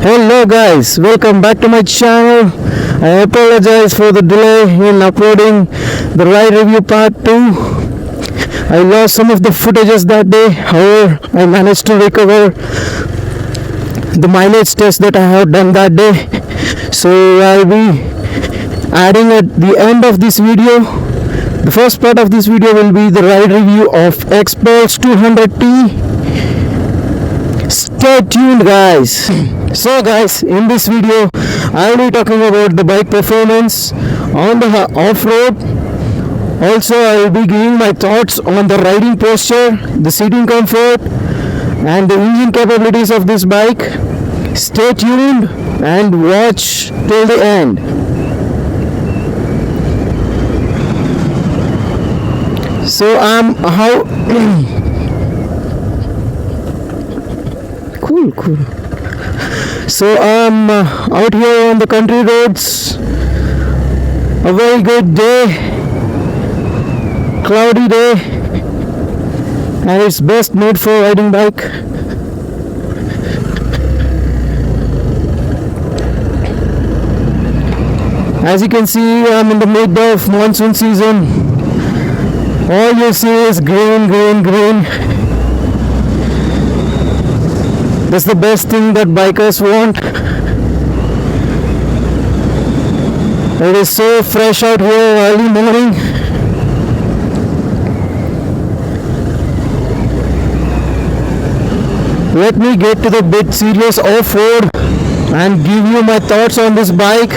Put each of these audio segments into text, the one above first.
Hello guys, welcome back to my channel. I apologize for the delay in uploading the ride review part 2. I lost some of the footages that day, however I managed to recover the mileage test that I have done that day. So I'll be adding at the end of this video. The first part of this video will be the ride review of Xpulse 200T. Stay tuned guys. So guys, in this video I will be talking about the bike performance on the off-road. Also I will be giving my thoughts on the riding posture, the seating comfort and the engine capabilities of this bike. Stay tuned and watch till the end. So cool. So I'm out here on the country roads. A very good day, cloudy day, and it's best made for riding bike. As you can see, I'm in the mid of monsoon season. All you see is green. That's the best thing that bikers want. It is so fresh out here early morning. Let me get to the bit serious off-road and give you my thoughts on this bike.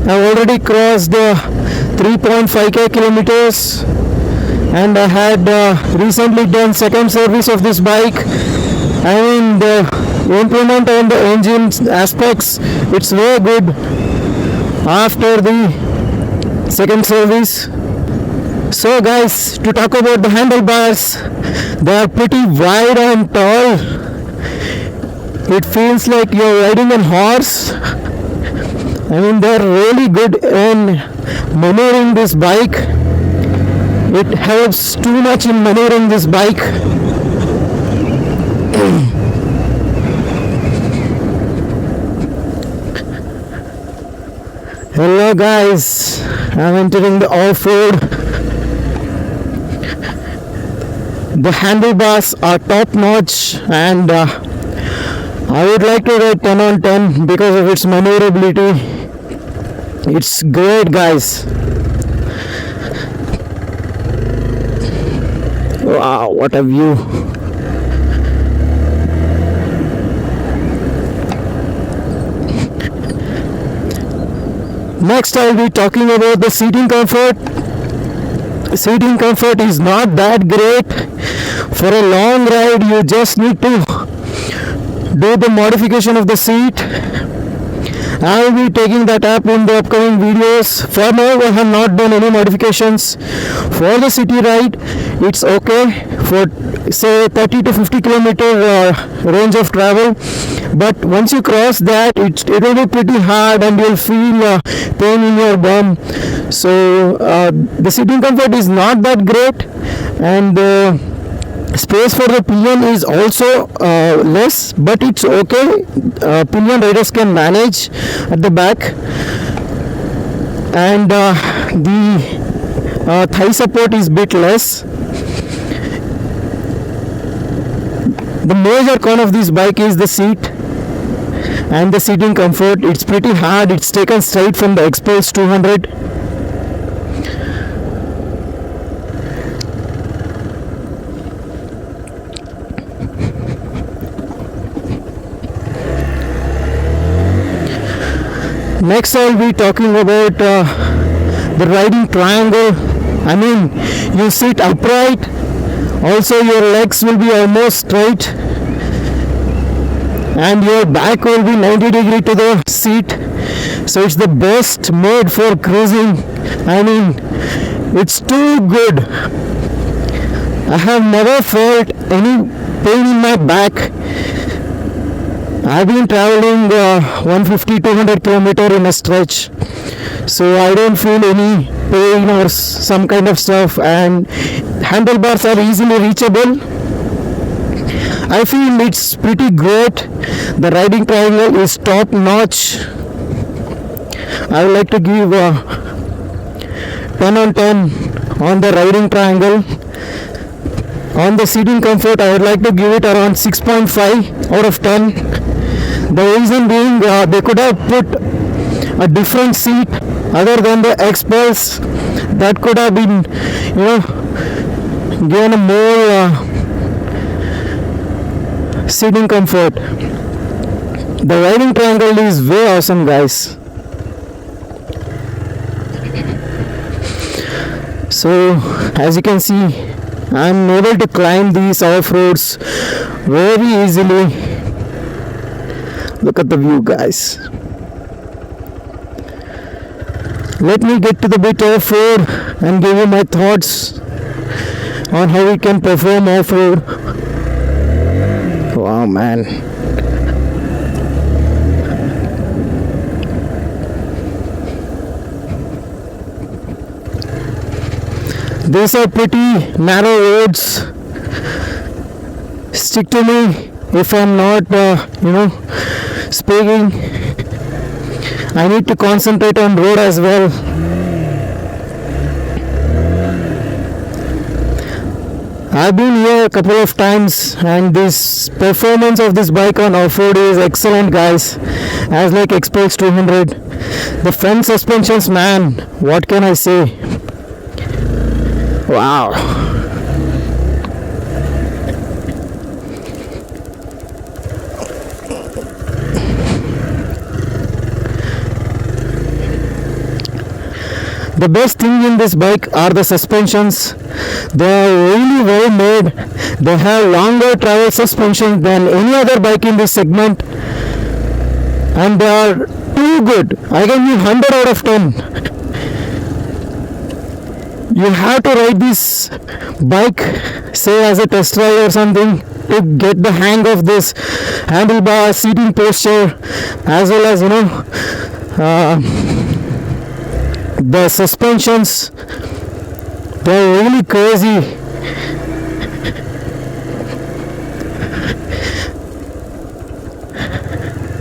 I've already crossed the 3.5k kilometers and I had recently done second service of this bike. I mean, the improvement on the engine aspects, it's very good after the second service. So guys, to talk about the handlebars, they are pretty wide and tall. It feels like you're riding a horse. I mean, they're really good in maneuvering this bike. It helps too much in maneuvering this bike. Hello guys, I'm entering the off-road. The handlebars are top notch and I would like to rate 10 on 10 because of its maneuverability. It's great guys. Wow, what a view. Next I'll be talking about the seating comfort. Seating comfort is not that great. For a long ride you just need to do the modification of the seat. I will be taking that up in the upcoming videos. For now I have not done any modifications. For the city ride it's okay for say 30 to 50 kilometer range of travel, but once you cross that it will be pretty hard and you'll feel pain in your bum. So the seating comfort is not that great, and space for the pillion is also less, but it's okay. Pillion riders can manage at the back, and the thigh support is bit less. The major con of this bike is the seat and the seating comfort. It's pretty hard. It's taken straight from the Xpulse 200. Next I'll be talking about the riding triangle. I mean, you sit upright, also your legs will be almost straight and your back will be 90 degree to the seat. So it's the best made for cruising. I mean, it's too good. I have never felt any pain in my back. I've been traveling 150-200 kilometer in a stretch, so I don't feel any pain or some kind of stuff, and handlebars are easily reachable. I feel it's pretty great. The riding triangle is top notch. I would like to give 10 on 10 on the riding triangle. On the seating comfort, I would like to give it around 6.5 out of 10. The reason being, they could have put a different seat other than the Xpulse that could have been, given a more seating comfort. The riding triangle is way awesome, guys. So as you can see, I'm able to climb these off-roads very easily. Look at the view, guys. Let me get to the bit off-road and give you my thoughts on how we can perform off-road. Wow, man. These are pretty narrow roads. Stick to me if I'm not, speaking. I need to concentrate on road as well. I've been here a couple of times and this performance of this bike on off-road is excellent, guys. As like Xpulse 200. The front suspensions, man, what can I say? Wow. The best thing in this bike are the suspensions. They are really well made. They have longer travel suspensions than any other bike in this segment. And they are too good. I can give 100 out of 10. You have to ride this bike, say as a test ride or something, to get the hang of this handlebar, seating posture, as well as the suspensions. They're really crazy.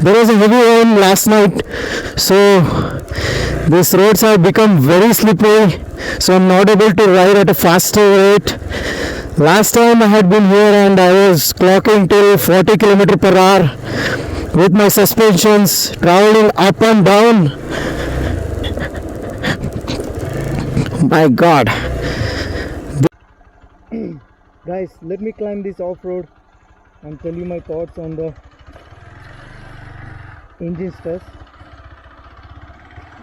There was a heavy rain last night, so these roads have become very slippery, so I'm not able to ride at a faster rate. Last time I had been here and I was clocking till 40 km per hour with my suspensions, traveling up and down. My God. Guys, let me climb this off-road and tell you my thoughts on the engine stress.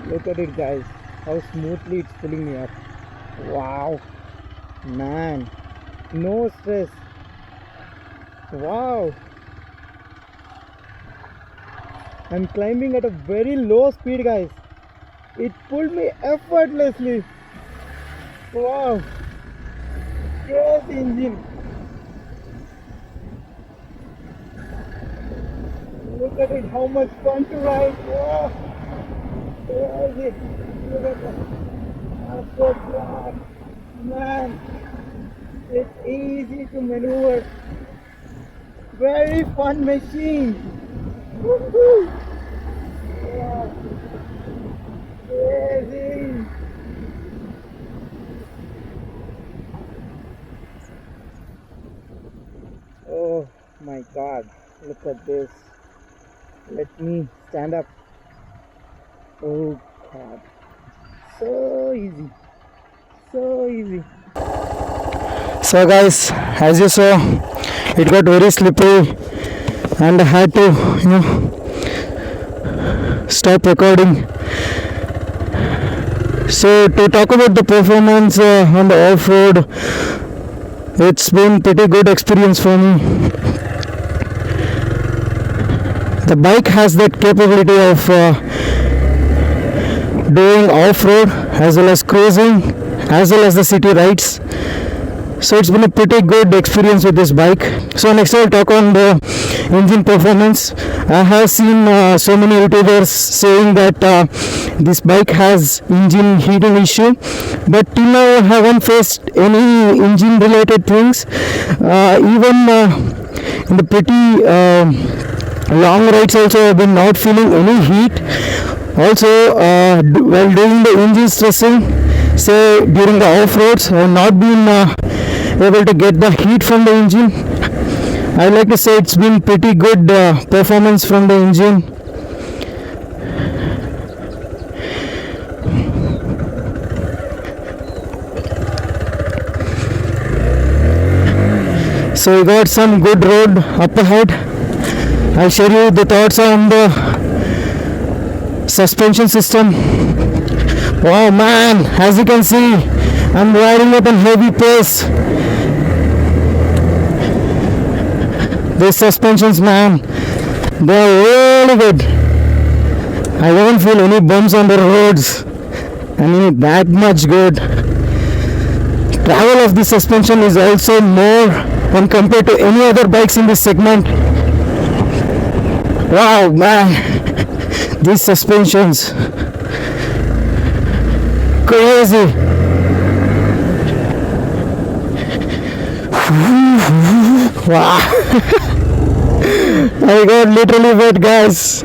Look at it, guys, how smoothly it's pulling me up. Wow, man, no stress. Wow, I'm climbing at a very low speed, guys. It pulled me effortlessly. Wow, yes, engine. Look at it, how much fun to ride. Wow. Where is it? Look at that. That's so flat. Man, it's easy to maneuver. Very fun machine. Woohoo! Wow. Crazy. Oh my God, look at this. Let me stand up. Oh God, so easy, so easy. So guys, as you saw, it got very slippery and I had to stop recording. So to talk about the performance on the off-road, it's been pretty good experience for me. The bike has that capability of doing off-road as well as cruising as well as the city rides. So it's been a pretty good experience with this bike. So next I'll talk on the engine performance. I have seen so many YouTubers saying that this bike has engine heating issue, but till now I haven't faced any engine related things. Even in the pretty long rides also I've been not feeling any heat. Also while doing the engine stressing, say during the off-roads, I have not been able to get the heat from the engine. I like to say it's been pretty good performance from the engine. So we got some good road up ahead. I'll share you the thoughts on the suspension system. Wow man, as you can see, I'm riding at a heavy pace. These suspensions, man, they're really good. I don't feel any bumps on the roads. I mean, that much good. Travel of the suspension is also more when compared to any other bikes in this segment. Wow, man, these suspensions, crazy. Wow. I got literally wet, guys.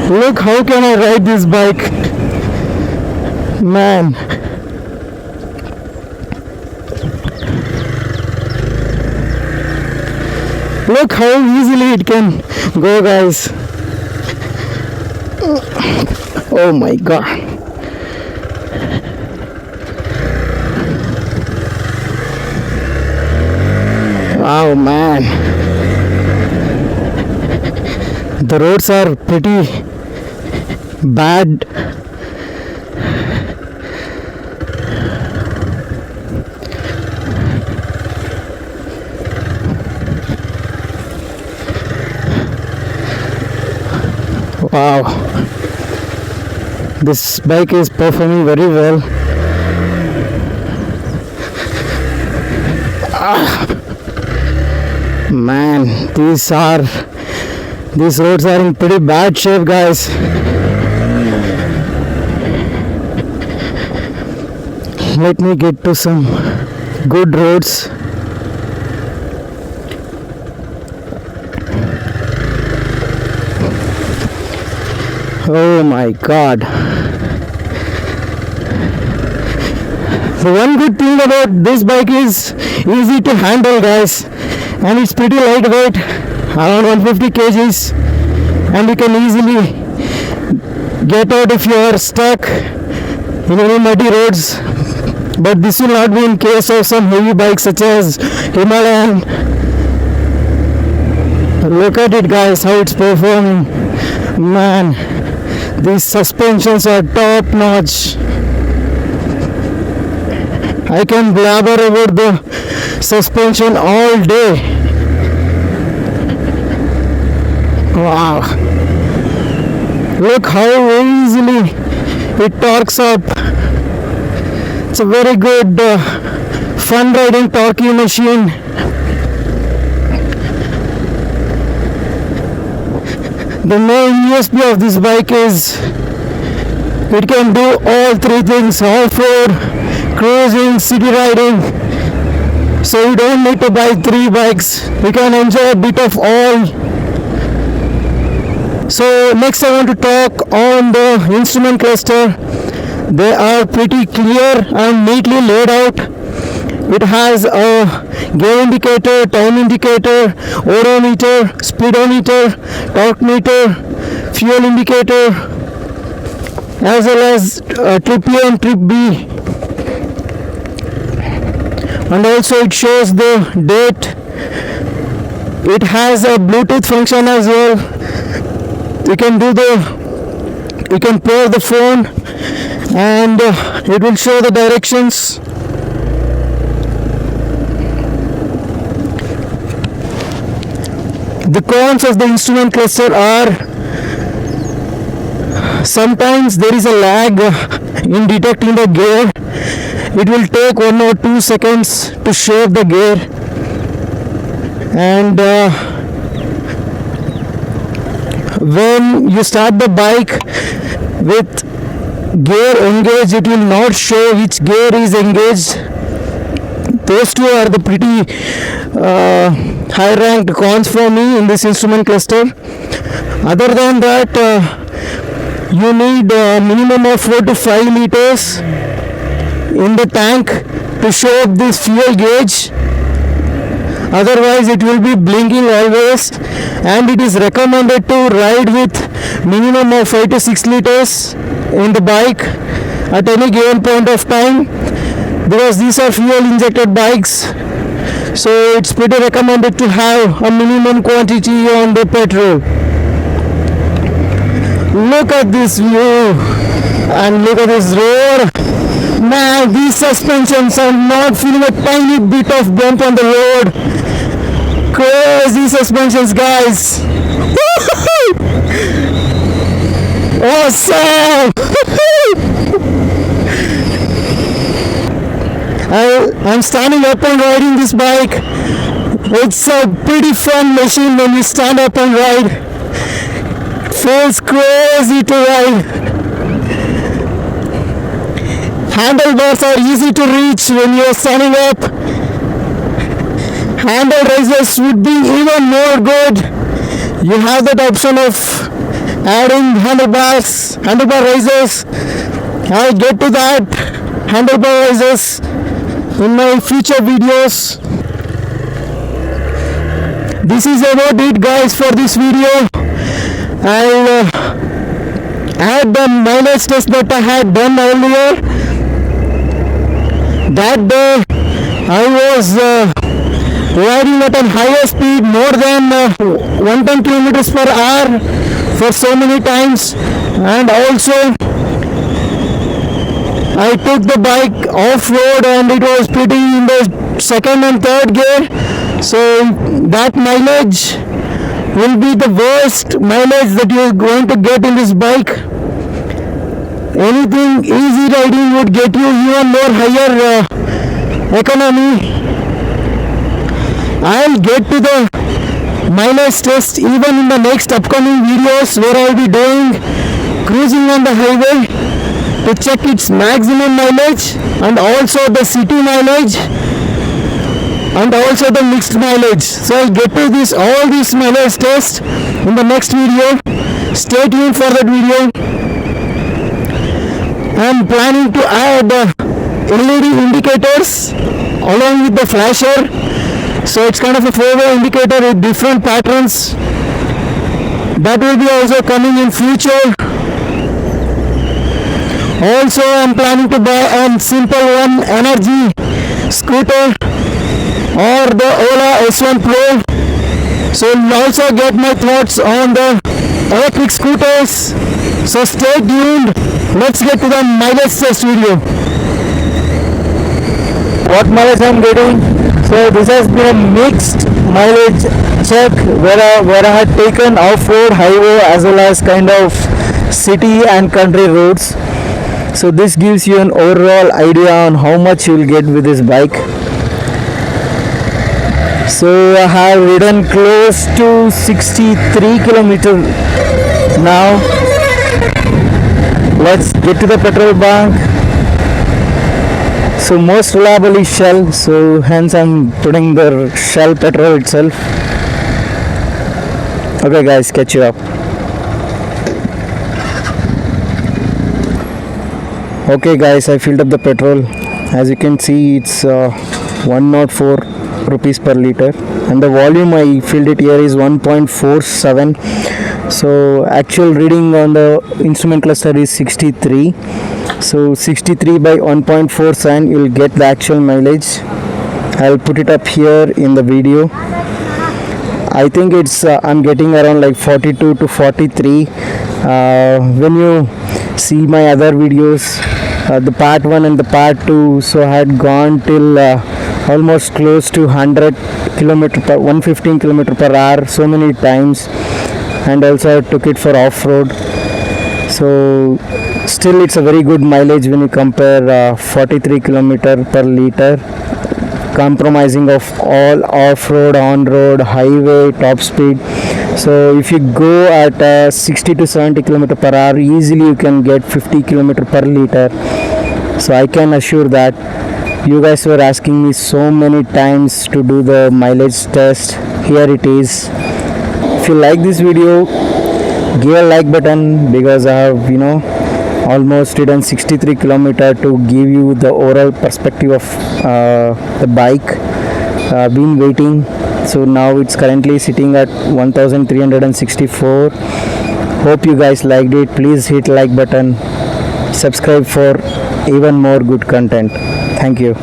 Look, how can I ride this bike? Man. Look how easily it can go, guys. Oh my god. Wow, man. The roads are pretty bad. Wow. This bike is performing very well. Man, these roads are in pretty bad shape, guys. Let me get to some good roads. Oh my god. The one good thing about this bike is easy to handle, guys, and it's pretty lightweight, around 150 kgs, and you can easily get out if you are stuck in any muddy roads. But this will not be in case of some heavy bikes such as Himalayan. Look at it, guys, how it's performing. Man, these suspensions are top notch. I can blabber about the suspension all day. Wow. Look how easily it torques up. It's a very good fun riding torquey machine. The main USP of this bike is it can do all three things: off-road, cruising, city riding. So you don't need to buy 3 bikes. You can enjoy a bit of all. So next I want to talk on the instrument cluster. They are pretty clear and neatly laid out. It has a gear indicator, time indicator, odometer, speedometer, torque meter, fuel indicator, as well as trip A and trip B. And also it shows the date. It has a Bluetooth function as well. You can pair the phone and it will show the directions. The cons of the instrument cluster are sometimes there is a lag in detecting the gear. It will take 1 or 2 seconds to shape the gear, and when you start the bike with gear engaged, it will not show which gear is engaged. Those two are the pretty high ranked cons for me in this instrument cluster. Other than that, you need a minimum of 4 to 5 liters in the tank to show up this fuel gauge. Otherwise it will be blinking always, and it is recommended to ride with minimum of 5 to 6 liters in the bike at any given point of time, because these are fuel injected bikes, so it's pretty recommended to have a minimum quantity on the petrol. Look at this view and look at this road. Man, these suspensions are not feeling a tiny bit of bump on the road. Crazy suspensions, guys. Awesome. I'm standing up and riding this bike. It's a pretty fun machine when you stand up and ride. Feels crazy to ride. Handlebars are easy to reach when you are standing up. Handle raisers would be even more good. You have that option of adding handlebar raisers. I'll get to that handlebar raisers in my future videos. This is about it, guys, for this video. I'll add the mileage test that I had done earlier. That day I was riding at a higher speed, more than 110 kilometers per hour for so many times, and also I took the bike off-road and it was pretty in the second and third gear, so that mileage will be the worst mileage that you are going to get in this bike. Anything easy riding would get you even more higher economy. I'll get to the mileage test even in the next upcoming videos, where I'll be doing cruising on the highway to check its maximum mileage, and also the city mileage, and also the mixed mileage. So I'll get to all these mileage tests in the next video. Stay tuned for that video. I'm planning to add LED indicators along with the flasher, so it's kind of a 4-way indicator with different patterns. That will be also coming in future. Also, I'm planning to buy a simple one energy scooter or the Ola S1 Pro. So you'll also get my thoughts on the electric scooters. So stay tuned. Let's get to the mileage test video. What mileage I'm getting? So this has been a mixed mileage check, where I had taken off-road, highway, as well as kind of city and country roads. So this gives you an overall idea on how much you will get with this bike. So I have ridden close to 63 kilometers now. Let's get to the petrol bank. So most reliable is Shell, so hence I'm putting the Shell petrol itself. Okay guys, catch you up. Okay guys, I filled up the petrol. As you can see, it's 104 rupees per liter, and the volume I filled it here is 1.47. So actual reading on the instrument cluster is 63. So 63 by 1.47, you'll get the actual mileage. I'll put it up here in the video. I think it's I'm getting around like 42 to 43. When you see my other videos, the part 1 and the part 2, so I had gone till almost close to 115 km per hour so many times, and also I took it for off-road. So So still it's a very good mileage when you compare 43 kilometer per liter, compromising of all off-road, on-road, highway, top speed. So if you go at 60 to 70 kilometer per hour, easily you can get 50 kilometer per liter. So I can assure that you guys were asking me so many times to do the mileage test. Here it is. If you like this video, give a like button, because I have almost ridden 63 kilometer to give you the overall perspective of the bike. I've been waiting, so now it's currently sitting at 1364. Hope you guys liked it. Please hit like button, subscribe for even more good content. Thank you.